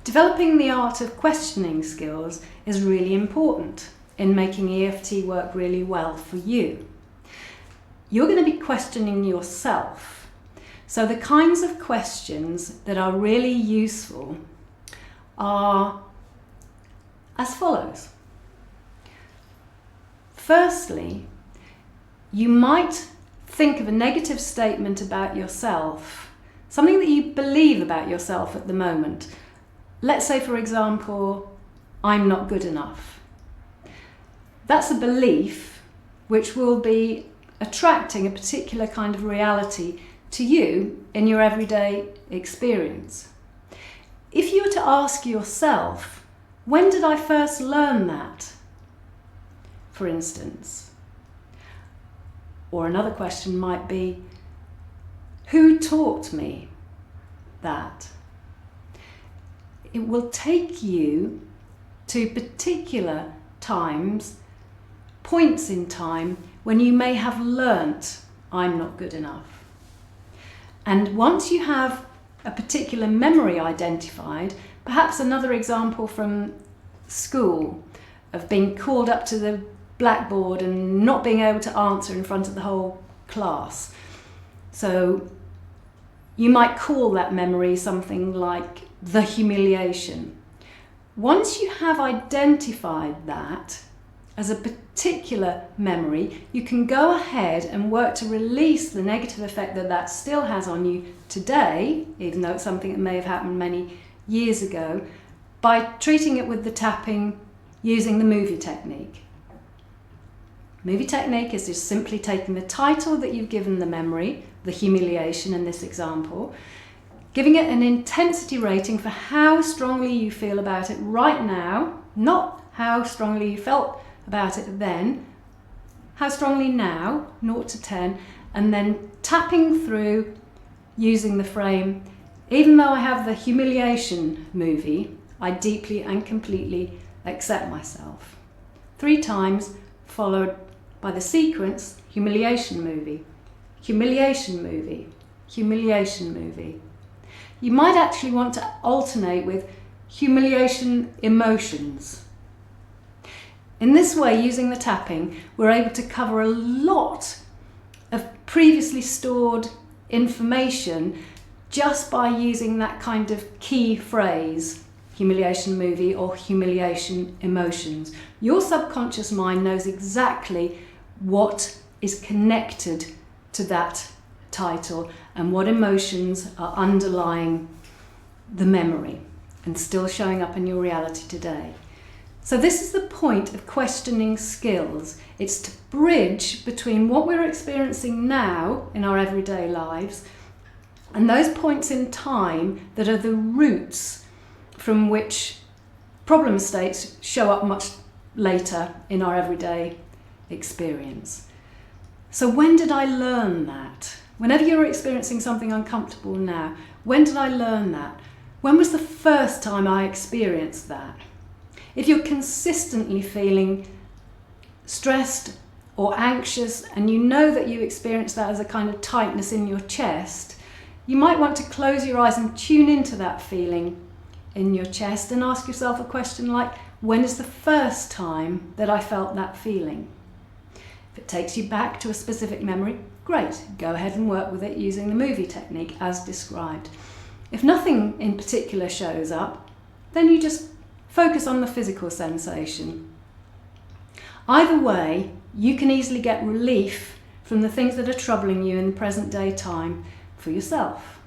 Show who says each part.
Speaker 1: Developing the art of questioning skills is really important in making EFT work really well for you. You're going to be questioning yourself. So the kinds of questions that are really useful are as follows. Firstly, you might think of a negative statement about yourself, something that you believe about yourself at the moment. Let's say, for example, I'm not good enough. That's a belief which will be attracting a particular kind of reality to you in your everyday experience. If you were to ask yourself, when did I first learn that, for instance? Or another question might be, who taught me that? It will take you to particular times, points in time, when you may have learnt I'm not good enough. And once you have a particular memory identified, perhaps another example from school of being called up to the blackboard and not being able to answer in front of the whole class. So you might call that memory something like the humiliation. Once you have identified that as a particular memory, you can go ahead and work to release the negative effect that that still has on you today, even though it's something that may have happened many years ago, by treating it with the tapping using the movie technique. Movie technique is just simply taking the title that you've given the memory, the humiliation in this example, giving it an intensity rating for how strongly you feel about it right now, not how strongly you felt about it then, how strongly now, 0 to 10, and then tapping through using the frame, even though I have the humiliation movie, I deeply and completely accept myself. 3 times, followed by the sequence, humiliation movie, humiliation movie, humiliation movie. You might actually want to alternate with humiliation emotions. In this way, using the tapping, we're able to cover a lot of previously stored information just by using that kind of key phrase, humiliation movie or humiliation emotions. Your subconscious mind knows exactly what is connected to that title and what emotions are underlying the memory and still showing up in your reality today. So this is the point of questioning skills. It's to bridge between what we're experiencing now in our everyday lives and those points in time that are the roots from which problem states show up much later in our everyday experience. So when did I learn that? Whenever you're experiencing something uncomfortable now, when did I learn that? When was the first time I experienced that? If you're consistently feeling stressed or anxious and you know that you experience that as a kind of tightness in your chest, you might want to close your eyes and tune into that feeling in your chest and ask yourself a question like, when is the first time that I felt that feeling? If it takes you back to a specific memory, great, go ahead and work with it using the movie technique as described. If nothing in particular shows up, then you just focus on the physical sensation. Either way, you can easily get relief from the things that are troubling you in the present day time for yourself.